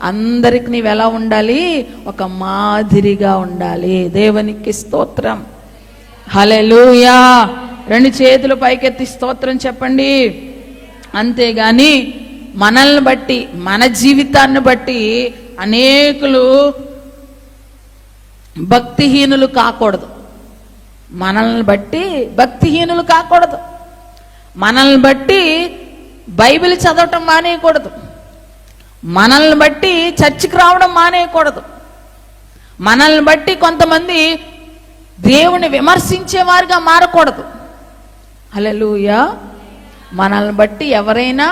అందరికి నీవు ఎలా ఉండాలి? ఒక మాదిరిగా ఉండాలి. దేవునికి స్తోత్రం. హల్లెలూయా. 2 చేతులు పైకెత్తి స్తోత్రం చెప్పండి. అంతేగాని మనల్ని బట్టి, మన జీవితాన్ని బట్టి అనేకులు భక్తిహీనులు కాకూడదు. మనల్ని బట్టి భక్తిహీనులు కాకూడదు. మనల్ని బట్టి బైబిల్ చదవటం మానేయకూడదు. మనల్ని బట్టి చర్చికి రావడం మానేయకూడదు. మనల్ని బట్టి కొంతమంది దేవుని విమర్శించేవారుగా మారకూడదు. హల్లెలూయా. మనల్ని బట్టి ఎవరైనా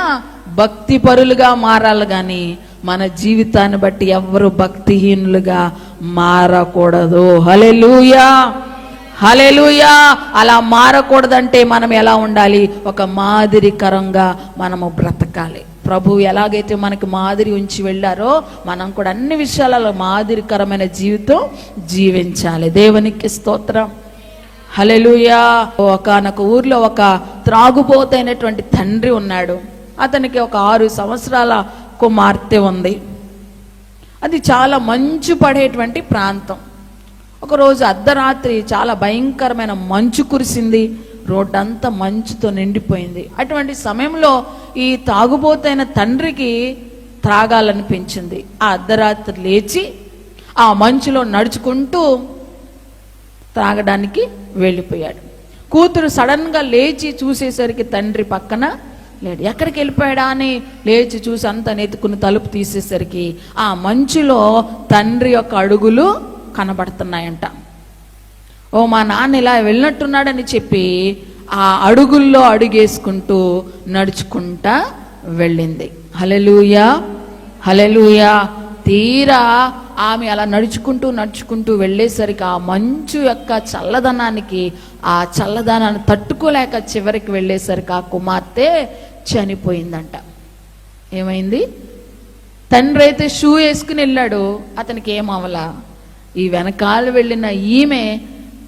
భక్తి పరులుగా మారాలి, కానీ మన జీవితాన్ని బట్టి ఎవరు భక్తిహీనులుగా మారకూడదు. హల్లెలూయా, హల్లెలూయా. అలా మారకూడదంటే మనం ఎలా ఉండాలి? ఒక మాదిరికరంగా మనము బ్రతకాలి. ప్రభు ఎలాగైతే మనకి మాదిరి ఉంచి వెళ్ళారో మనం కూడా అన్ని విషయాలలో మాదిరికరమైన జీవితం జీవించాలి. దేవునికి స్తోత్రం. హల్లెలూయా. ఒకానొక ఊర్లో ఒక త్రాగుబోతైనటువంటి తండ్రి ఉన్నాడు. అతనికి ఒక 6 సంవత్సరాల కుమార్తె ఉంది. అది చాలా మంచు పడేటువంటి ప్రాంతం. ఒకరోజు అర్ధరాత్రి చాలా భయంకరమైన మంచు కురిసింది. రోడ్డంతా మంచుతో నిండిపోయింది. అటువంటి సమయంలో ఈ తాగుబోతైన తండ్రికి త్రాగాలనిపించింది. ఆ అర్ధరాత్రి లేచి ఆ మంచులో నడుచుకుంటూ త్రాగడానికి వెళ్ళిపోయాడు. కూతురు సడన్గా లేచి చూసేసరికి తండ్రి పక్కన లేడు. ఎక్కడికి వెళ్ళిపోయాడా అని లేచి చూసి అంతా నెత్తుకుని తలుపు తీసేసరికి ఆ మంచులో తండ్రి యొక్క అడుగులు కనబడుతున్నాయంట. ఓ మా నాన్న ఇలా వెళ్ళినట్టున్నాడని చెప్పి ఆ అడుగుల్లో అడుగేసుకుంటూ నడుచుకుంటా వెళ్ళింది. హల్లెలూయా, హల్లెలూయా. తీరా ఆమె అలా నడుచుకుంటూ వెళ్ళేసరికి ఆ మంచు యొక్క చల్లదనానికి, ఆ చల్లదనాన్ని తట్టుకోలేక చివరికి వెళ్ళేసరికి ఆ కుమార్తె చనిపోయిందంట. ఏమైంది? తండ్రి అయితే షూ వేసుకుని వెళ్ళాడు, అతనికి ఏమవలా. ఈ వెనకాల వెళ్ళిన ఈమె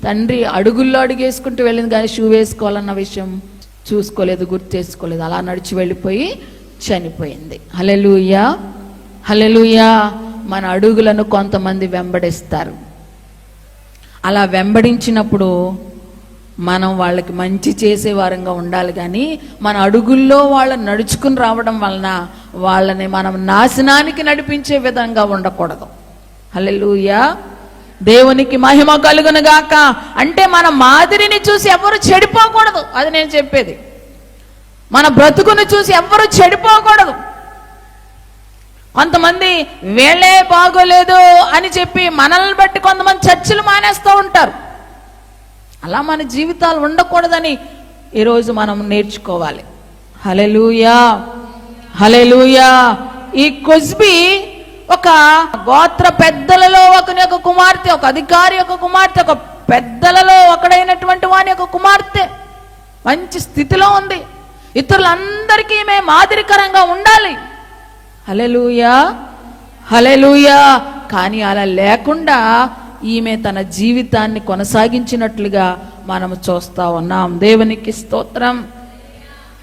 తండ్రి అడుగుల్లో అడుగేసుకుంటూ వెళ్ళింది, కానీ షూ వేసుకోవాలన్న విషయం చూసుకోలేదు, గుర్తు చేసుకోలేదు. అలా నడిచి వెళ్ళిపోయి చనిపోయింది. హల్లెలూయా, హల్లెలూయా. మన అడుగులను కొంతమంది వెంబడిస్తారు. అలా వెంబడించినప్పుడు మనం వాళ్ళకి మంచి చేసే వారంగా ఉండాలి, కానీ మన అడుగుల్లో వాళ్ళని నడుచుకుని రావడం వలన వాళ్ళని మనం నాశనానికి నడిపించే విధంగా ఉండకూడదు. హల్లెలూయా. దేవునికి మహిమ కలుగును గాక. అంటే మన మాదిరిని చూసి ఎవరు చెడిపోకూడదు. అది నేను చెప్పేది. మన బ్రతుకును చూసి ఎవరు చెడిపోకూడదు. కొంతమంది వీళ్ళే బాగోలేదు అని చెప్పి మనల్ని బట్టి కొంతమంది చర్చిలు మానేస్తూ ఉంటారు. అలా మన జీవితాలు ఉండకూడదని ఈరోజు మనం నేర్చుకోవాలి. హల్లెలూయా, హల్లెలూయా. ఈ కొజ్బీ ఒక గోత్ర పెద్దలలో ఒకని యొక్క కుమార్తె, ఒక అధికారి యొక్క కుమార్తె, ఒక పెద్దలలో ఒకడైనటువంటి వాని యొక్క కుమార్తె. మంచి స్థితిలో ఉంది. ఇతరులందరికీ ఈమె మాదిరికరంగా ఉండాలి. హల్లెలూయా, హల్లెలూయా. కానీ అలా లేకుండా ఈమె తన జీవితాన్ని కొనసాగించినట్లుగా మనము చూస్తా ఉన్నాం. దేవునికి స్తోత్రం.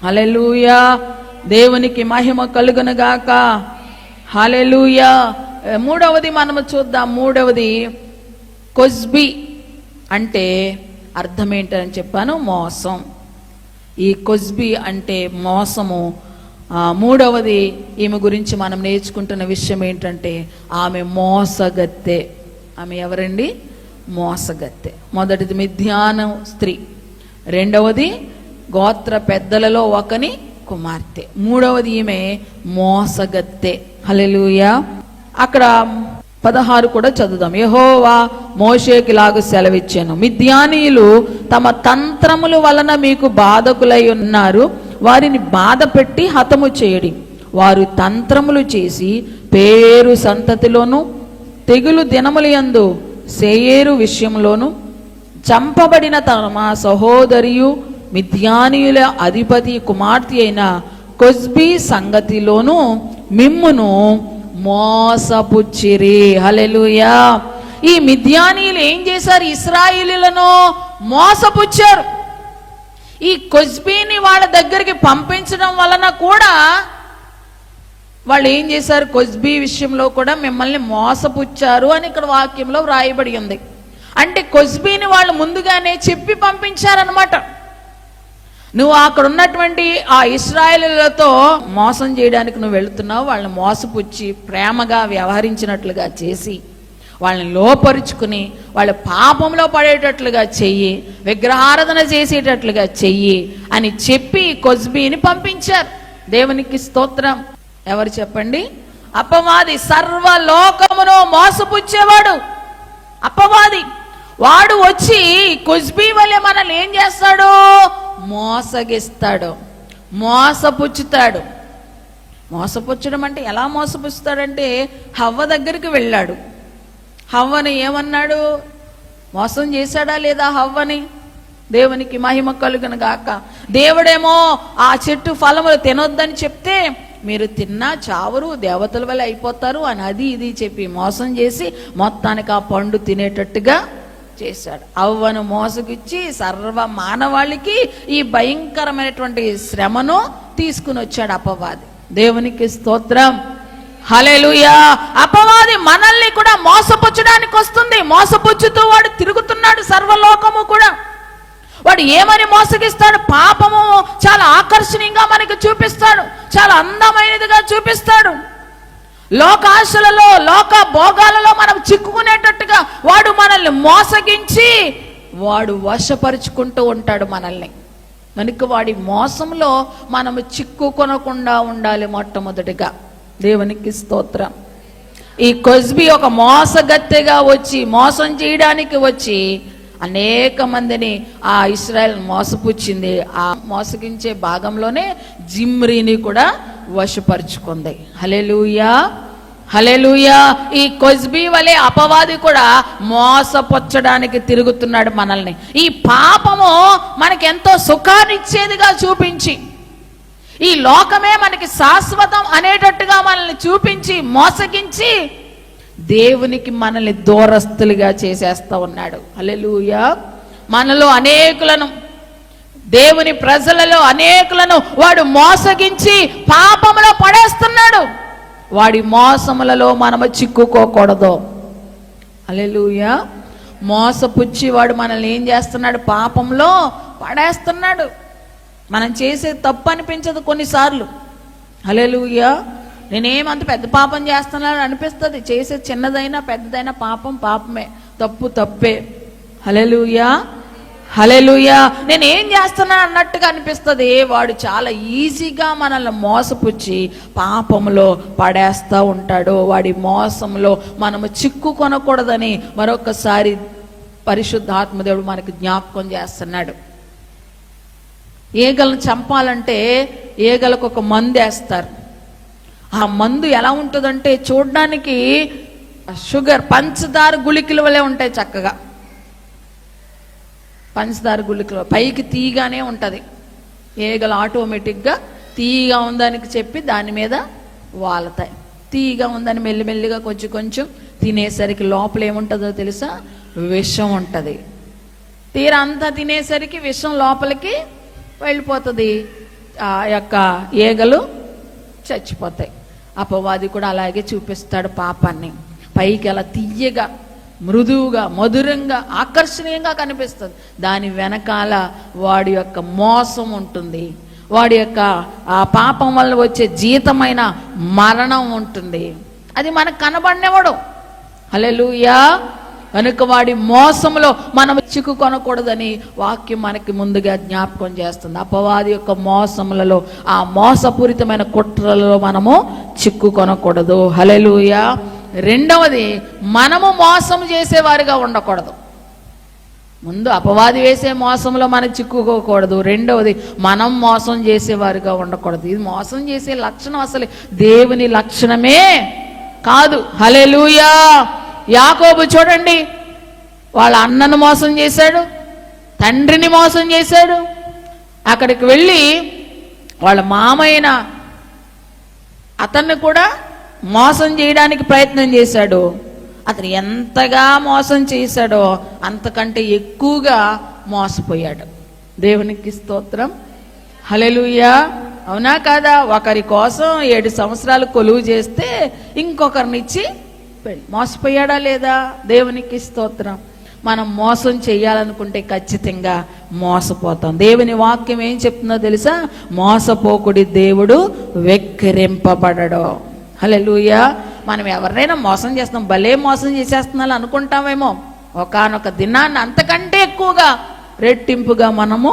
హల్లెలూయా. దేవునికి మహిమ కలుగును గాక. హల్లెలూయా. 3వది మనము చూద్దాం. 3వది కొజ్బీ అంటే అర్థం ఏంటని చెప్పాను? మోసం. ఈ కొజ్బీ అంటే మోసము. 3వది ఈమె గురించి మనం నేర్చుకుంటున్న విషయం ఏంటంటే ఆమె మోసగత్తె. ఆమె ఎవరండి? మోసగత్తె. మొదటిది మిద్యాను స్త్రీ, 2వది గోత్ర పెద్దలలో ఒకని కుమార్తె, 3వది ఈమె మోసగత్తె. హల్లెలూయా. అక్కడ 16 కూడా చదువుదాం. యెహోవా మోషేకి లాగు సెలవిచ్చాను, మిద్యానీయులు తమ తంత్రముల వలన మీకు బాధకులై ఉన్నారు, వారిని బాధ పెట్టి హతము చేయడి. వారు తంత్రములు చేసి పేరు సంతతిలోను తెగులు దినములందు సేయేరు విషయంలోను చంపబడిన తమ సహోదరియు మిద్యానీయుల అధిపతి కుమార్తె అయిన కొజ్బీ సంగతిలోను మిమ్మును మోసపుచ్చిరి. హల్లెలూయా. ఈ మిద్యానీయులు ఏం చేశారు? ఇశ్రాయేలీయులను మోసపుచ్చారు. ఈ కొజ్బీని వాళ్ళ దగ్గరికి పంపించడం వలన కూడా వాళ్ళు ఏం చేశారు? కొజ్బీ విషయంలో కూడా మిమ్మల్ని మోసపుచ్చారు అని ఇక్కడ వాక్యంలో వ్రాయబడి ఉంది. అంటే కొజ్బీని వాళ్ళు ముందుగానే చెప్పి పంపించారనమాట. నువ్వు అక్కడ ఉన్నటువంటి ఆ ఇశ్రాయేలులతో మోసం చేయడానికి నువ్వు వెళుతున్నావు, వాళ్ళని మోసపుచ్చి ప్రేమగా వ్యవహరించినట్లుగా చేసి వాళ్ళని లోపరుచుకుని వాళ్ళ పాపంలో పడేటట్లుగా చెయ్యి, విగ్రహారాధన చేసేటట్లుగా చెయ్యి అని చెప్పి కొజ్బీని పంపించారు. దేవునికి స్తోత్రం. ఎవరు చెప్పండి? అపవాది, సర్వలోకమును మోసపుచ్చేవాడు అపవాది. వాడు వచ్చి కొజ్బీ వలె మనల్ని ఏం చేస్తాడు? మోసగిస్తాడు, మోసపుచ్చుతాడు. మోసపుచ్చడం అంటే ఎలా మోసపుచ్చుతాడంటే, హవ్వ దగ్గరికి వెళ్ళాడు. హవ్వని ఏమన్నాడు? మోసం చేశాడా లేదా హవ్వని? దేవునికి మహిమ కలుగును గాక. దేవుడేమో ఆ చెట్టు ఫలములు తినొద్దని చెప్తే, మీరు తిన్నా చావరు, దేవతల వల్ల అయిపోతారు అని అది ఇది చెప్పి మోసం చేసి మొత్తానికి ఆ పండు తినేటట్టుగా చేశాడు. అవ్వను మోసగిచ్చి సర్వ మానవాళికి ఈ భయంకరమైనటువంటి శ్రమను తీసుకుని వచ్చాడు అపవాది. దేవునికి స్తోత్రం. హల్లెలూయా. అపవాది మనల్ని కూడా మోసపుచ్చడానికి వస్తుంది. మోసపుచ్చుతూ వాడు తిరుగుతున్నాడు సర్వలోకము కూడా. వాడు ఏమని మోసగిస్తాడు? పాపము చాలా ఆకర్షణీయంగా మనకి చూపిస్తాడు, చాలా అందమైనదిగా చూపిస్తాడు. లోకాశలలో, లోక భోగాలలో మనం చిక్కుకునేటట్టుగా వాడు మనల్ని మోసగించి వాడు వశపరుచుకుంటూ ఉంటాడు మనల్ని. కనుక వాడి మోసంలో మనము చిక్కుకొనకుండా ఉండాలి మొట్టమొదటిగా. దేవునికి స్తోత్రం. ఈ కొజ్బీ ఒక మోసగత్తెగా వచ్చి మోసం చేయడానికి వచ్చి అనేక మందిని ఆ ఇశ్రాయేల్ మోసపుచ్చింది. ఆ మోసగించే భాగంలోనే జిమ్రీని కూడా వశపరుచుకుంది. హల్లెలూయా, హల్లెలూయా. ఈ కొజ్బీ వలె అపవాది కూడా మోసపుచ్చడానికి తిరుగుతున్నాడు మనల్ని. ఈ పాపము మనకి ఎంతో సుఖాన్ని ఇచ్చేదిగా చూపించి, ఈ లోకమే మనకి శాశ్వతం అనేటట్టుగా మనల్ని చూపించి మోసగించి దేవునికి మనల్ని దూరస్తులుగా చేసేస్తా ఉన్నాడు. హల్లెలూయా. మనలో అనేకులను, దేవుని ప్రజలలో అనేకులను వాడు మోసగించి పాపములో పడేస్తున్నాడు. వాడి మోసములలో మనము చిక్కుకోకూడదు. హల్లెలూయా. మోసపుచ్చి వాడు మనల్ని ఏం చేస్తున్నాడు? పాపంలో పడేస్తున్నాడు. మనం చేసే తప్పు అనిపించదు కొన్నిసార్లు. హల్లెలూయా. నేనేమంత పెద్ద పాపం చేస్తున్నాను అనిపిస్తుంది. చేసే చిన్నదైనా పెద్దదైనా పాపం పాపమే, తప్పు తప్పే. హల్లెలూయా, హల్లెలూయా. నేనేం చేస్తున్నాను అన్నట్టుగా అనిపిస్తుంది. వాడు చాలా ఈజీగా మనల్ని మోసపుచ్చి పాపంలో పడేస్తూ ఉంటాడు. వాడి మోసంలో మనము చిక్కుకొనకూడదని మరొకసారి పరిశుద్ధాత్మదేవుడు మనకు జ్ఞాపకం చేస్తున్నాడు. ఈగలను చంపాలంటే ఈగలకు ఒక మందు వేస్తారు. ఆ మందు ఎలా ఉంటుందంటే చూడడానికి షుగర్, పంచదార గుళికల వలె ఉంటాయి. చక్కగా పంచదార గుళికలు పైకి తీయగానే ఉంటుంది. ఈగలు ఆటోమేటిక్గా తీయగా ఉందానికి చెప్పి దాని మీద వాలతాయి. తీయగా ఉందని మెల్లిమెల్లిగా కొంచెం కొంచెం తినేసరికి లోపల ఏముంటుందో తెలుసా? విషం ఉంటుంది. తీరా అంతా తినేసరికి విషం లోపలికి వెళ్ళిపోతుంది. ఆ యొక్క ఈగలు చచ్చిపోతాయి. అపవాది కూడా అలాగే చూపిస్తాడు పాపాన్ని. పైకి అలా తీయగా, మృదువుగా, మధురంగా, ఆకర్షణీయంగా కనిపిస్తుంది. దాని వెనకాల వాడి యొక్క మోసం ఉంటుంది. వాడి యొక్క ఆ పాపం వల్ల వచ్చే జీతమైన మరణం ఉంటుంది. అది మనకు కనబడినవాడు. హల్లెలూయా. కనుక వాడి మోసంలో మనం చిక్కుకొనకూడదని వాక్యం మనకి ముందుగా జ్ఞాపకం చేస్తుంది. అపవాది యొక్క మోసములలో, ఆ మోసపూరితమైన కుట్రలలో మనము చిక్కుకొనకూడదు. హల్లెలూయా. రెండవది, మనము మోసం చేసేవారిగా ఉండకూడదు. ముందు అపవాది వేసే మోసంలో మనం చిక్కుకోకూడదు. రెండవది, మనం మోసం చేసేవారిగా ఉండకూడదు. ఇది మోసం చేసే లక్షణం అసలు దేవుని లక్షణమే కాదు. హల్లెలూయా. యాకోబు చూడండి, వాళ్ళ అన్నను మోసం చేశాడు, తండ్రిని మోసం చేశాడు. అక్కడికి వెళ్ళి వాళ్ళ మామైన అతన్ని కూడా మోసం చేయడానికి ప్రయత్నం చేశాడు. అతను ఎంతగా మోసం చేశాడో అంతకంటే ఎక్కువగా మోసపోయాడు. దేవునికి స్తోత్రం. హల్లెలూయా. అవునా కాదా? ఒకరి కోసం 7 సంవత్సరాలు కొలువు చేస్తే ఇంకొకరినిచ్చి పెళ్ళి. మోసపోయాడా లేదా? దేవునికి స్తోత్రం. మనం మోసం చేయాలనుకుంటే ఖచ్చితంగా మోసపోతాం. దేవుని వాక్యం ఏం చెప్తుందో తెలుసా? మోసపోకుడి దేవుడు వెక్కిరింపబడడు. హల్లెలూయా. మనం ఎవరినైనా మోసం చేస్తున్నాం, భలే మోసం చేసేస్తున్నాం అనుకుంటామేమో. ఒకానొక దినాన్ని అంతకంటే ఎక్కువగా రెట్టింపుగా మనము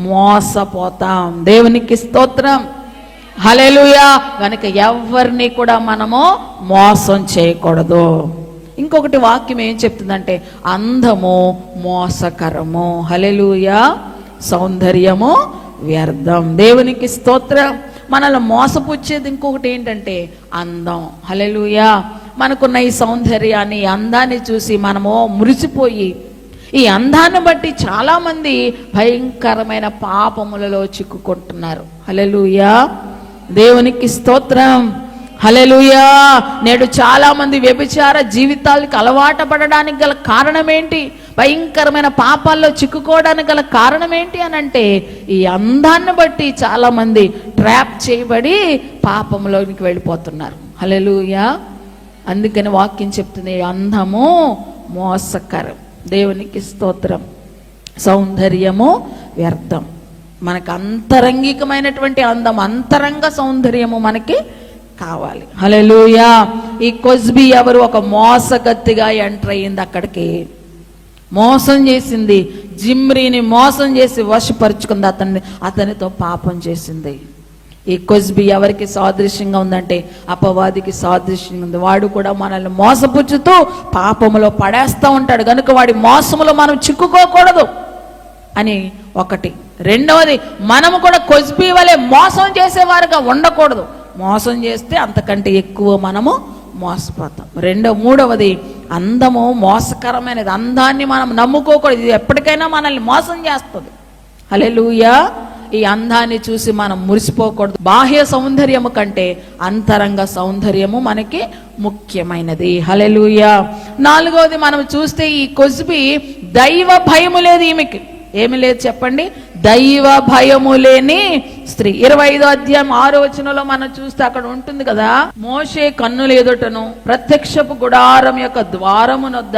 మోసపోతాం. దేవునికి స్తోత్రం. హల్లెలూయా. కనుక ఎవరిని కూడా మనము మోసం చేయకూడదు. ఇంకొకటి వాక్యం ఏం చెప్తుందంటే అందము మోసకరము, హల్లెలూయా, సౌందర్యము వ్యర్థం. దేవునికి స్తోత్రం. మనల్ని మోసపుచ్చేది ఇంకొకటి ఏంటంటే అందం. హల్లెలూయా. మనకున్న ఈ సౌందర్యాన్ని, అందాన్ని చూసి మనము మురిసిపోయి ఈ అందాన్ని బట్టి చాలా మంది భయంకరమైన పాపములలో చిక్కుకుంటున్నారు. హల్లెలూయా. దేవునికి స్తోత్రం. హల్లెలూయా. నేడు చాలా మంది వ్యభిచార జీవితాలకు అలవాటు పడడానికి గల కారణం ఏంటి? భయంకరమైన పాపాల్లో చిక్కుకోవడానికి గల కారణం ఏంటి అని అంటే ఈ అందాన్ని బట్టి చాలా మంది ట్రాప్ చేయబడి పాపంలోనికి వెళ్ళిపోతున్నారు. హల్లెలూయా. అందుకని వాక్యం చెప్తుంది అందము మోసకరం. దేవునికి స్తోత్రం. సౌందర్యము వ్యర్థం. మనకు అంతరంగికమైనటువంటి అందం, అంతరంగ సౌందర్యము మనకి కావాలి. హల్లెలూయా. ఈ కొజ్బీ ఎవరు? ఒక మోసగత్తిగా ఎంటర్ అయ్యింది అక్కడికి. మోసం చేసింది, జిమ్రీని మోసం చేసి వశపరుచుకుంది, అతనితో పాపం చేసింది. ఈ కొజ్బీ ఎవరికి సాదృశ్యంగా ఉందంటే అపవాదికి సాదృశ్యంగా ఉంది. వాడు కూడా మనల్ని మోసపుచ్చుతూ పాపములో పడేస్తూ ఉంటాడు. కనుక వాడి మోసములో మనం చిక్కుకోకూడదు అని ఒకటి. రెండవది, మనము కూడా కొజ్బీ వలె మోసం చేసేవారుగా ఉండకూడదు. మోసం చేస్తే అంతకంటే ఎక్కువ మనము మోసపోతాం. మూడవది, అందము మోసకరమైనది. అందాన్ని మనం నమ్ముకోకూడదు. ఇది ఎప్పటికైనా మనల్ని మోసం చేస్తుంది. హల్లెలూయా. ఈ అందాన్ని చూసి మనం మురిసిపోకూడదు. బాహ్య సౌందర్యము కంటే అంతరంగ సౌందర్యము మనకి ముఖ్యమైనది. హల్లెలూయా. నాలుగవది, మనం చూస్తే ఈ కొజ్బీ దైవ భయము లేదు ఈమెకి. ఏమి లేదు చెప్పండి? దైవ భయము లేని స్త్రీ. 25వ అధ్యాయం 6వ వచనంలో మనం చూస్తే అక్కడ ఉంటుంది కదా, మోషే కన్నుల ఎదుటను ప్రత్యక్షపు గుడారం యొక్క ద్వారమునొద్ద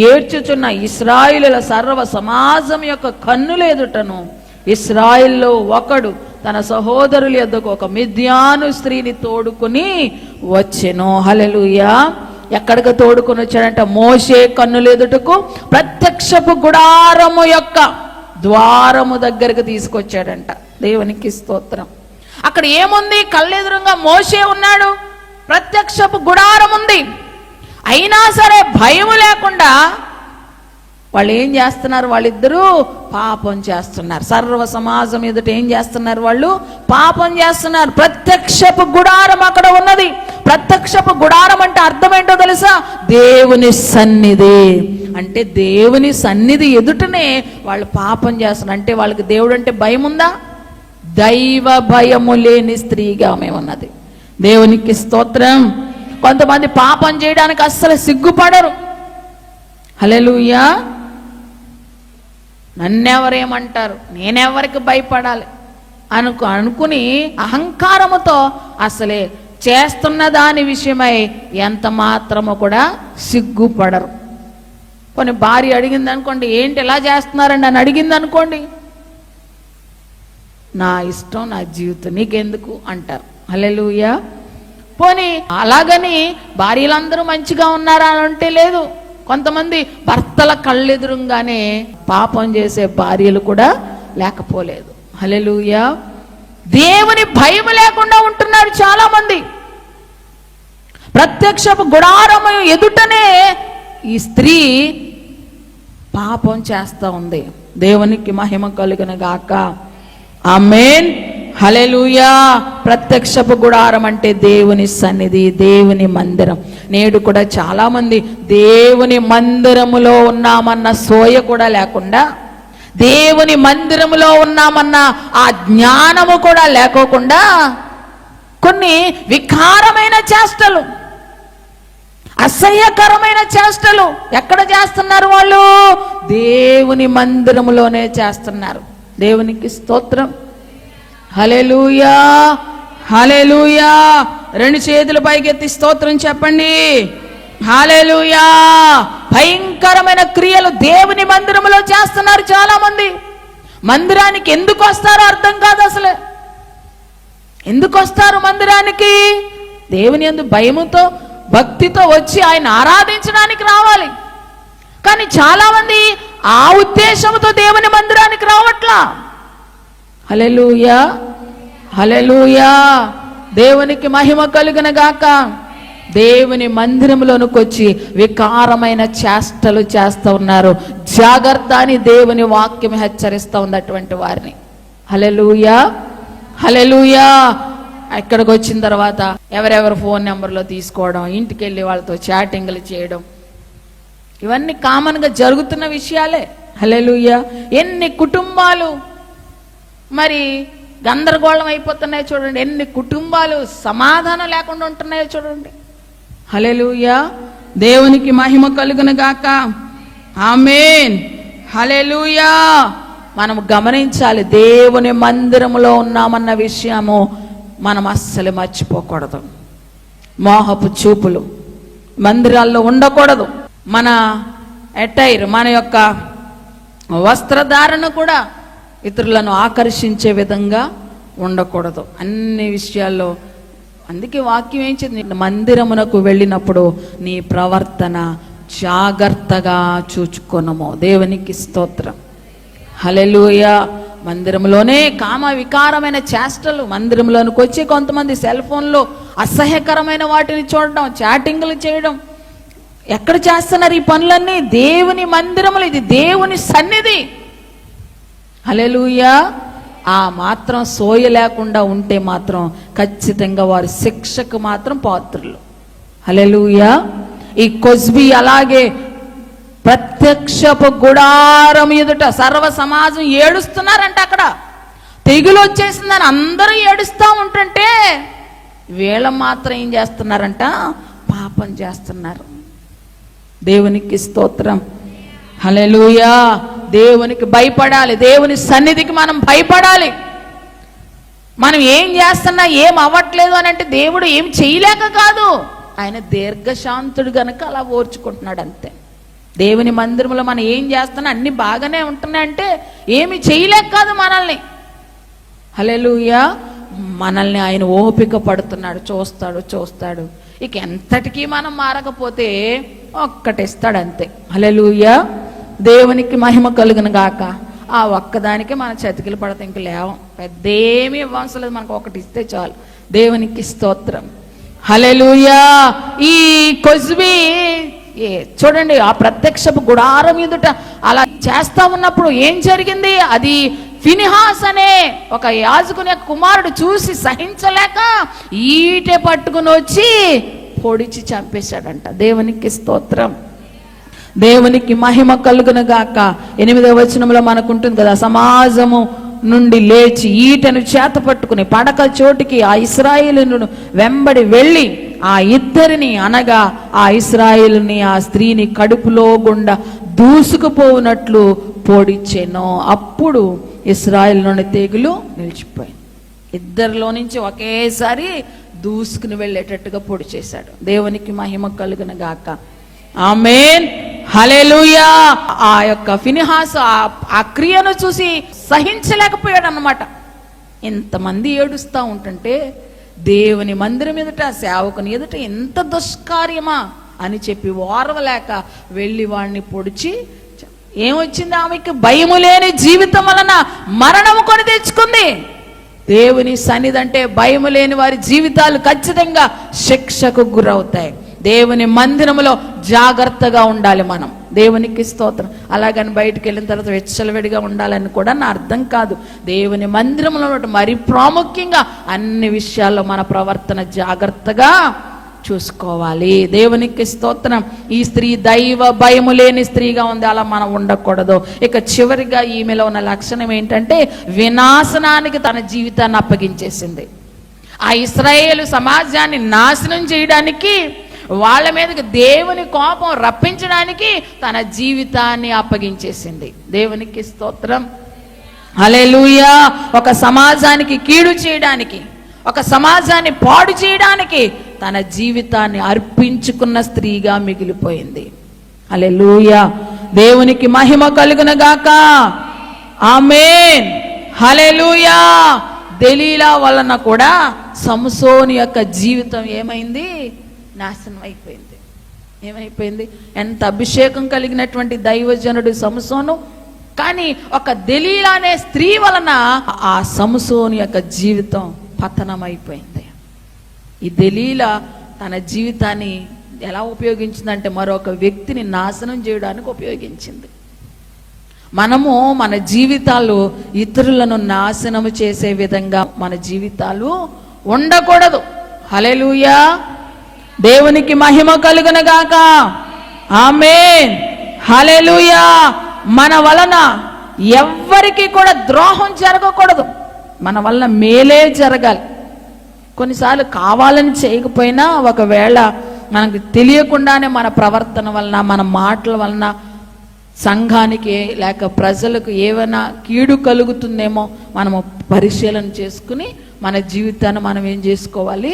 ఏడ్చుచున్న ఇశ్రాయేలుల సర్వ సమాజం యొక్క కన్నుల ఎదుటను ఇశ్రాయేల్లో ఒకడు తన సహోదరుల యొద్దకు ఒక మిద్యాను స్త్రీని తోడుకుని వచ్చెను. హల్లెలూయా. ఎక్కడికి తోడుకుని వచ్చాడంట? మోషే కన్నుల ఎదుటకు ప్రత్యక్షపు గుడారము యొక్క ద్వారము దగ్గరకు తీసుకొచ్చాడంట. దేవునికి స్తోత్రం. అక్కడ ఏముంది? కళ్ళెదురుగా మోషే ఉన్నాడు, ప్రత్యక్షపు గుడారం ఉంది. అయినా సరే భయం లేకుండా వాళ్ళు ఏం చేస్తున్నారు? వాళ్ళిద్దరూ పాపం చేస్తున్నారు. సర్వ సమాజం ఎదుట ఏం చేస్తున్నారు? వాళ్ళు పాపం చేస్తున్నారు. ప్రత్యక్షపు గుడారం అక్కడ ఉన్నది. ప్రత్యక్షపు గుడారం అంటే అర్థం ఏంటో తెలుసా? దేవుని సన్నిధి. అంటే దేవుని సన్నిధి ఎదుటనే వాళ్ళు పాపం చేస్తున్నారు. అంటే వాళ్ళకి దేవుడు అంటే భయం ఉందా? దైవ భయము లేని స్త్రీగా ఆమె ఉన్నది. దేవునికి స్తోత్రం. కొంతమంది పాపం చేయడానికి అస్సలు సిగ్గుపడరు. హల్లెలూయా. నన్నెవరేమంటారు, నేనెవరికి భయపడాలి అనుకుని అహంకారముతో అసలే చేస్తున్న దాని విషయమై ఎంత మాత్రము కూడా సిగ్గుపడరు. కొన్ని భార్య అడిగింది అనుకోండి, ఏంటి ఎలా చేస్తున్నారండి అని అడిగింది అనుకోండి, నా ఇష్టం, నా జీవితం, నీకెందుకు అంటారు. హల్లెలూయా. పోనీ అలాగని భార్యలందరూ మంచిగా ఉన్నారా అని అంటే లేదు. కొంతమంది భర్తల కళ్ళెదురుగానే పాపం చేసే భార్యలు కూడా లేకపోలేదు. హల్లెలూయా. దేవుని భయం లేకుండా ఉంటున్నారు చాలా మంది. ప్రత్యక్షపు గుడారము ఎదుటనే ఈ స్త్రీ పాపం చేస్తా ఉంది. దేవునికి మహిమ కలుగును గాక. ఆమేన్. హల్లెలూయా. ప్రత్యక్షపు గుడారం అంటే దేవుని సన్నిధి, దేవుని మందిరం. నేడు కూడా చాలా మంది దేవుని మందిరములో ఉన్నామన్న సోయ కూడా లేకుండా, దేవుని మందిరములో ఉన్నామన్న ఆ జ్ఞానము కూడా లేకోకుండా కొన్ని వికారమైన చేష్టలు, అసహ్యకరమైన చేష్టలు ఎక్కడ చేస్తున్నారు? వాళ్ళు దేవుని మందిరములోనే చేస్తున్నారు. దేవునికి స్తోత్రం. హల్లెలూయా, హల్లెలూయా. రెండు చేతులు పైకెత్తి స్తోత్రం చెప్పండి. హల్లెలూయా. భయంకరమైన క్రియలు దేవుని మందిరంలో చేస్తున్నారు చాలా మంది. మందిరానికి ఎందుకు వస్తారో అర్థం కాదు అసలు. ఎందుకు వస్తారు మందిరానికి? దేవుని యందు భయముతో భక్తితో వచ్చి ఆయన ఆరాధించడానికి రావాలి. కానీ చాలా మంది ఆ ఉద్దేశంతో దేవుని మందిరానికి రావట్లా. హల్లెలూయా, హల్లెలూయా. దేవునికి మహిమ కలుగును గాక. దేవుని మందిరంలోనికి వచ్చి వికారమైన చేష్టలు చేస్తూ ఉన్నారు. జాగ్రత్త అని దేవుని వాక్యం హెచ్చరిస్తూ ఉంది అటువంటి వారిని. హల్లెలూయా, హల్లెలూయా. ఇక్కడికి వచ్చిన తర్వాత ఎవరెవరు ఫోన్ నెంబర్లో తీసుకోవడం, ఇంటికి వెళ్ళి వాళ్ళతో చాటింగ్లు చేయడం, ఇవన్నీ కామన్గా జరుగుతున్న విషయాలే. హల్లెలూయా. ఎన్ని కుటుంబాలు మరి గందరగోళం అయిపోతున్నాయో చూడండి. ఎన్ని కుటుంబాలు సమాధానం లేకుండా ఉంటున్నాయో చూడండి. హల్లెలూయా. దేవునికి మహిమ కలుగును గాక. ఆమేన్. హల్లెలూయా. మనం గమనించాలి, దేవుని మందిరములో ఉన్నామన్న విషయము మనం అస్సలు మర్చిపోకూడదు. మోహపు చూపులు మందిరాల్లో ఉండకూడదు. మన అటైర్, మన యొక్క వస్త్రధారణ కూడా ఇతరులను ఆకర్షించే విధంగా ఉండకూడదు అన్ని విషయాల్లో. అందుకే వాక్యం ఏం చెప్తుంది? మందిరమునకు వెళ్ళినప్పుడు నీ ప్రవర్తన జాగ్రత్తగా చూచుకొనుము. దేవునికి స్తోత్రం. హల్లెలూయా. మందిరంలోనే కామ వికారమైన చేష్టలు. మందిరంలోనికి వచ్చి కొంతమంది సెల్ ఫోన్లో అసహ్యకరమైన వాటిని చూడడం, చాటింగ్లు చేయడం. ఎక్కడ చేస్తున్నారు ఈ పనులన్నీ? దేవుని మందిరములు. ఇది దేవుని సన్నిధి. హల్లెలూయా. ఆ మాత్రం సోయ లేకుండా ఉంటే మాత్రం ఖచ్చితంగా వారి శిక్షకు మాత్రం పాత్రులు. హల్లెలూయా. ఈ కొజ్బీ అలాగే ప్రత్యక్షపు గుడారం ఎదుట సర్వ సమాజం ఏడుస్తున్నారంట. అక్కడ తెగులు వచ్చేసిందని అందరూ ఏడుస్తూ ఉంటుంటే వీళ్ళ మాత్రం ఏం చేస్తున్నారంట? పాపం చేస్తున్నారు. దేవునికి స్తోత్రం. హల్లెలూయా. దేవునికి భయపడాలి. దేవుని సన్నిధికి మనం భయపడాలి. మనం ఏం చేస్తున్నా ఏం అవ్వట్లేదు అని అంటే దేవుడు ఏం చేయలేక కాదు, ఆయన దీర్ఘశాంతుడు గనక అలా ఓర్చుకుంటున్నాడు అంతే. దేవుని మందిరంలో మనం ఏం చేస్తున్నా అన్ని బాగానే ఉంటున్నాయంటే ఏమి చేయలేక కాదు మనల్ని. హల్లెలూయా. మనల్ని ఆయన ఓపిక పడుతున్నాడు, చూస్తాడు. ఇక ఎంతటికీ మనం మారకపోతే ఒక్కటిస్తాడు అంతే. హల్లెలూయా. దేవునికి మహిమ కలుగును గాక. ఆ ఒక్కదానికి మన చతికిలు పడితే ఇంక లేవం. పెద్దేమీ ఇవ్వాల్సిన లేదు, మనకు ఒకటి ఇస్తే చాలు. దేవునికి స్తోత్రం. హల్లెలూయా. ఈ కొజ్బీ చూడండి, ఆ ప్రత్యక్షపు గుడారం ఎదుట అలా చేస్తా ఉన్నప్పుడు ఏం జరిగింది? అది ఫినిహాస్ అనే ఒక యాజకుని కుమారుడు చూసి సహించలేక ఈటె పట్టుకుని వచ్చి పొడిచి చంపేశాడంట. దేవునికి స్తోత్రం. దేవునికి మహిమ కలుగును గాక. 8వ వచనంలో మనకుంటుంది కదా, సమాజము నుండి లేచి ఈటను చేత పట్టుకుని పడక చోటికి ఆ ఇశ్రాయేలును వెంబడి వెళ్ళి ఆ ఇద్దరిని, అనగా ఆ ఇశ్రాయేలుని ఆ స్త్రీని కడుపులో గుండా దూసుకుపోవునట్లు పొడిచెను. అప్పుడు ఇశ్రాయేలులోని తెగులు నిలిచిపోయింది. ఇద్దరిలో నుంచి ఒకేసారి దూసుకుని వెళ్ళేటట్టుగా పొడి చేశాడు. దేవునికి మహిమ కలుగును గాక. ఆమేన్. హల్లెలూయా. ఆ యొక్క ఫినిహాస్ ఆ క్రియను చూసి సహించలేకపోయాడు అన్నమాట. ఇంతమంది ఏడుస్తూ ఉంటుంటే దేవుని మందిరం ఎదుట, సేవకుని ఎదుట ఎంత దుష్కార్యమా అని చెప్పి ఓర్వలేక వెళ్ళి వాడిని పొడిచి ఏమొచ్చింది? ఆమెకి భయము లేని జీవితం వలన మరణము కొని తెచ్చుకుంది. దేవుని సన్నిధి అంటే భయము లేని వారి జీవితాలు ఖచ్చితంగా శిక్షకు గురవుతాయి. దేవుని మందిరములో జాగ్రత్తగా ఉండాలి మనం. దేవునికి స్తోత్రం. అలాగని బయటికి వెళ్ళిన తర్వాత వెచ్చలవిడిగా ఉండాలని కూడా నా అర్థం కాదు. దేవుని మందిరంలో మరి ప్రాముఖ్యంగా అన్ని విషయాల్లో మన ప్రవర్తన జాగ్రత్తగా చూసుకోవాలి. దేవునికి స్తోత్రం. ఈ స్త్రీ దైవ భయము లేని స్త్రీగా ఉంది, అలా మనం ఉండకూడదు. ఇక చివరిగా ఈమెలో ఉన్న లక్షణం ఏంటంటే వినాశనానికి తన జీవితాన్ని అప్పగించేసింది. ఆ ఇశ్రాయేలు సమాజాన్ని నాశనం చేయడానికి, వాళ్ళ మీదకి దేవుని కోపం రప్పించడానికి తన జీవితాన్ని అప్పగించేసింది. దేవునికి స్తోత్రం. హల్లెలూయా. ఒక సమాజానికి కీడు చేయడానికి, ఒక సమాజాన్ని పాడు చేయడానికి తన జీవితాన్ని అర్పించుకున్న స్త్రీగా మిగిలిపోయింది. హల్లెలూయా. దేవునికి మహిమ కలుగును గాక. ఆమేన్. హల్లెలూయా. దెలీలా వలన కూడా సంసోను యొక్క జీవితం ఏమైంది? నాశనం అయిపోయింది. ఏమైపోయింది? ఎంత అభిషేకం కలిగినటువంటి దైవజనుడు సంసోను, కానీ ఒక దెలీలా అనే స్త్రీ వలన ఆ సంసోను యొక్క జీవితం పతనమైపోయింది. ఈ దెలీలా తన జీవితాన్ని ఎలా ఉపయోగించిందంటే మరొక వ్యక్తిని నాశనం చేయడానికి ఉపయోగించింది. మనము మన జీవితాలు ఇతరులను నాశనము చేసే విధంగా మన జీవితాలు ఉండకూడదు. హల్లెలూయా. దేవునికి మహిమ కలుగును గాక. ఆమేన్. హల్లెలూయా. మన వలన ఎవ్వరికి కూడా ద్రోహం జరగకూడదు, మన వలన మేలే జరగాలి. కొన్నిసార్లు కావాలని చేయకపోయినా ఒకవేళ మనకు తెలియకుండానే మన ప్రవర్తన వలన, మన మాటల వలన సంఘానికి లేక ప్రజలకు ఏమైనా కీడు కలుగుతుందేమో మనము పరిశీలన చేసుకుని మన జీవితాన్ని మనం ఏం చేసుకోవాలి?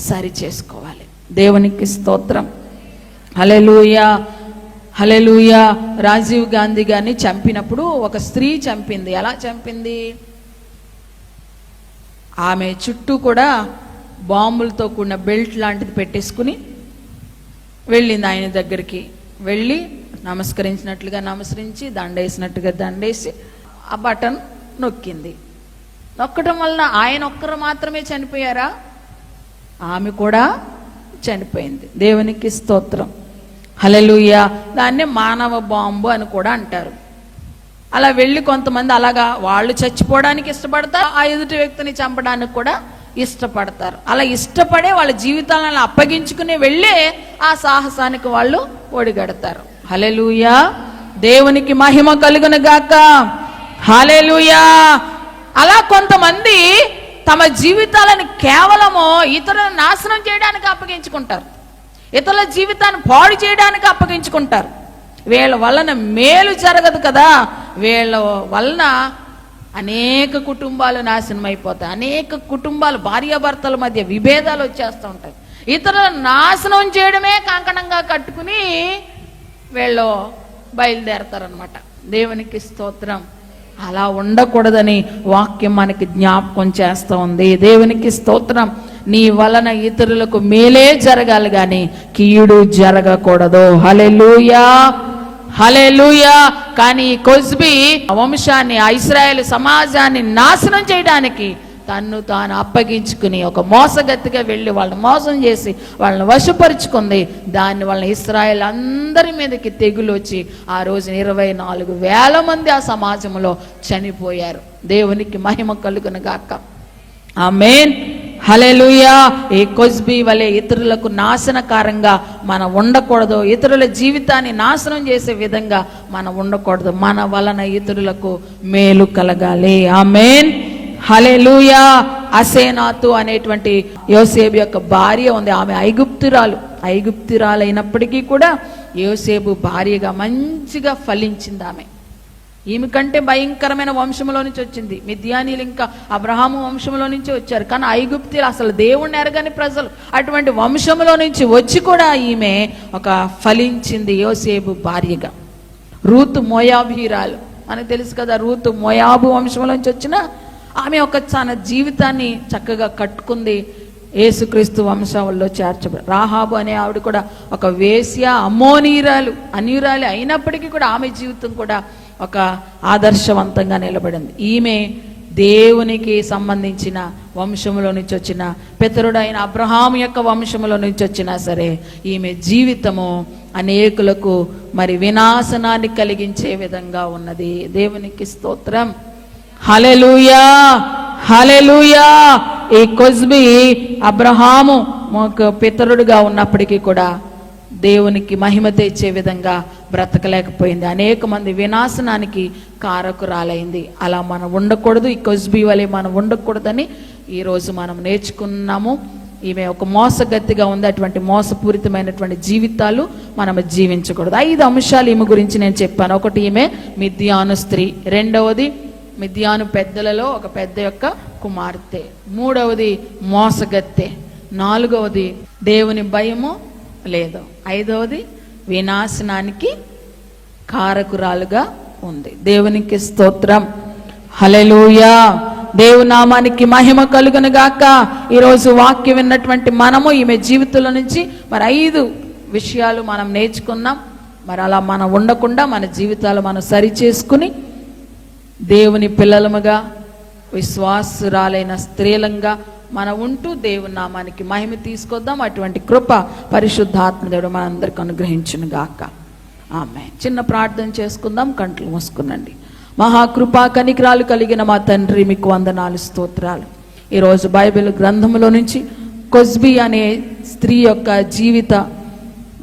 సరి చేసుకోవాలి. దేవునికి స్తోత్రం. హల్లెలూయా. హల్లెలూయా. రాజీవ్ గాంధీ గారిని చంపినప్పుడు ఒక స్త్రీ చంపింది. ఎలా చంపింది? ఆమె చుట్టూ కూడా బాంబులతో కూడిన బెల్ట్ లాంటిది పెట్టేసుకుని వెళ్ళింది ఆయన దగ్గరికి. వెళ్ళి నమస్కరించినట్లుగా నమస్కరించి, దండేసినట్టుగా దండేసి ఆ బటన్ నొక్కింది. నొక్కడం వలన ఆయన ఒక్కరు మాత్రమే చనిపోయారా? ఆమె కూడా చనిపోయింది. దేవునికి స్తోత్రం. హల్లెలూయా. దాన్ని మానవ బాంబు అని కూడా అంటారు. అలా వెళ్ళి కొంతమంది అలాగా వాళ్ళు చచ్చిపోవడానికి ఇష్టపడతారు, ఆ ఎదుటి వ్యక్తిని చంపడానికి కూడా ఇష్టపడతారు. అలా ఇష్టపడే వాళ్ళ జీవితాలను అప్పగించుకుని వెళ్ళి ఆ సాహసానికి వాళ్ళు ఒడిగడతారు. హల్లెలూయా. దేవునికి మహిమ కలుగును గాక. హల్లెలూయా. అలా కొంతమంది తమ జీవితాలను కేవలము ఇతరులను నాశనం చేయడానికి అప్పగించుకుంటారు, ఇతరుల జీవితాన్ని పాడు చేయడానికి అప్పగించుకుంటారు. వీళ్ళ వలన మేలు జరగదు కదా, వీళ్ళ వలన అనేక కుటుంబాలు నాశనం అయిపోతాయి. అనేక కుటుంబాలు, భార్యాభర్తల మధ్య విభేదాలు వచ్చేస్తూ ఉంటాయి. ఇతరులను నాశనం చేయడమే కంకణంగా కట్టుకుని వీళ్ళు బయలుదేరతారనమాట. దేవునికి స్తోత్రం. అలా ఉండకూడదని వాక్యం మనకి జ్ఞాపకం చేస్తూ ఉంది. దేవునికి స్తోత్రం. నీ వలన ఇతరులకు మేలే జరగాలి కానీ కీడు జరగకూడదు. హల్లెలూయా. హల్లెలూయా. కానీ కొజ్బీ వంశాన్ని, ఇశ్రాయేలు సమాజాన్ని నాశనం చేయడానికి తన్ను తాను అప్పగించుకుని ఒక మోసగతిగా వెళ్ళి వాళ్ళని మోసం చేసి వాళ్ళని వశపరుచుకుంది. దాని వలన ఇశ్రాయేలు అందరి మీదకి తెగులు వచ్చి ఆ రోజు 24,000 మంది ఆ సమాజంలో చనిపోయారు. దేవునికి మహిమ కలుగును గాక. ఆమేన్. హల్లెలూయా. ఈ కొజ్బీ వలె ఇతరులకు నాశనకారంగా మనం ఉండకూడదు, ఇతరుల జీవితాన్ని నాశనం చేసే విధంగా మనం ఉండకూడదు. మన వలన ఇతరులకు మేలు కలగాలి. ఆమేన్. హల్లెలూయా. అసేనాతు అనేటువంటి యోసేపు యొక్క భార్య ఉంది. ఆమె ఐగుప్తురాలు అయినప్పటికీ కూడా యోసేపు భార్యగా మంచిగా ఫలించింది. ఈమె కంటే భయంకరమైన వంశంలో నుంచి వచ్చింది. మిద్యానీలు ఇంకా అబ్రహాము వంశంలో నుంచి వచ్చారు, కానీ ఐగుప్తీయులు అసలు దేవుణ్ణి ఎరగని ప్రజలు. అటువంటి వంశంలో నుంచి వచ్చి కూడా ఈమె ఒక ఫలించింది యోసేపు భార్యగా. రూతు మోయాబీరాలు, మనకు తెలుసు కదా, రూతు మోయాబు వంశంలో నుంచి వచ్చిన ఆమె ఒక తన జీవితాన్ని చక్కగా కట్టుకుంది. యేసుక్రీస్తు వంశంలో చేర్చబడి రాహాబు అనే ఆవిడ కూడా ఒక వేశ్య, అన్యురాలి అయినప్పటికీ కూడా ఆమె జీవితం కూడా ఒక ఆదర్శవంతంగా నిలబడింది. ఈమె దేవునికి సంబంధించిన వంశంలో నుంచి వచ్చిన, పితరుడైన అబ్రహాము యొక్క వంశంలో నుంచి వచ్చినా సరే ఈమె జీవితము అనేకులకు మరి వినాశనాన్ని కలిగించే విధంగా ఉన్నది. దేవునికి స్తోత్రం. హల్లెలూయా. హల్లెలూయా. ఈ కొజ్బీ అబ్రహాము పితరుడుగా ఉన్నప్పటికీ కూడా దేవునికి మహిమ తెచ్చే విధంగా బ్రతకలేకపోయింది. అనేక మంది వినాశనానికి కారకురాలైంది. అలా మనం ఉండకూడదు. ఈ కొజ్బీ వలె మనం ఉండకూడదని ఈరోజు మనం నేర్చుకున్నాము. ఈమె ఒక మోసగతిగా ఉంది. అటువంటి మోసపూరితమైనటువంటి జీవితాలు మనం జీవించకూడదు. 5 అంశాలు ఈమె గురించి నేను చెప్పాను. ఒకటి, ఈమె మిద్యాను స్త్రీ. రెండవది మిద్యాను పెద్దలలో ఒక పెద్ద యొక్క కుమార్తె. మూడవది మోసగత్తె. నాలుగవది దేవుని భయము లేదు. ఐదవది వినాశనానికి కారకురాలుగా ఉంది. దేవునికి స్తోత్రం. హల్లెలూయా. దేవుని నామానికి మహిమ కలుగును గాక. ఈరోజు వాక్యం విన్నటువంటి మనము ఈమె జీవితంలో నుంచి మరి 5 విషయాలు మనం నేర్చుకున్నాం. మరి అలా మనం ఉండకుండా మన జీవితాలు మనం సరి చేసుకుని దేవుని పిల్లలముగా విశ్వాసురాలైన స్త్రీలంగా మనం ఉంటూ దేవుని నామానికి మహిమ తీసుకొద్దాం. అటువంటి కృప పరిశుద్ధాత్మదేవుడు మనందరికి అనుగ్రహించును గాక. ఆమె. చిన్న ప్రార్థన చేసుకుందాం. కంట్లు మూసుకునండి. మహాకృపా కనికరాలు కలిగిన మా తండ్రి, మీకు వందనాలు, స్తోత్రాలు. ఈరోజు బైబిల్ గ్రంథంలో నుంచి కొజ్బీ అనే స్త్రీ యొక్క జీవిత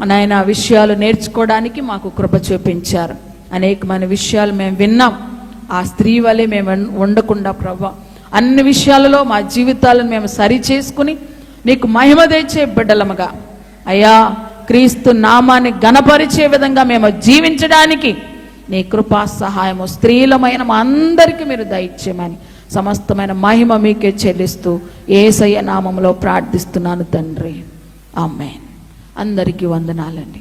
నాయన విషయాలు నేర్చుకోవడానికి మాకు కృప చూపించారు. అనేకమైన విషయాలు మేము విన్నాం. ఆ స్త్రీ వలె మేము ఉండకుండా ప్రభా, అన్ని విషయాలలో మా జీవితాలను మేము సరి చేసుకుని నీకు మహిమ తెచ్చే బిడ్డలముగా అయ్యా, క్రీస్తు నామాన్ని గణపరిచే విధంగా మేము జీవించడానికి నీ కృపా సహాయము స్త్రీలమైన మా అందరికీ మీరు దయచేయమని సమస్తమైన మహిమ మీకే చెల్లిస్తూ యేసయ్య నామములో ప్రార్థిస్తున్నాను తండ్రి. ఆమేన్. అందరికీ వందనాలండి.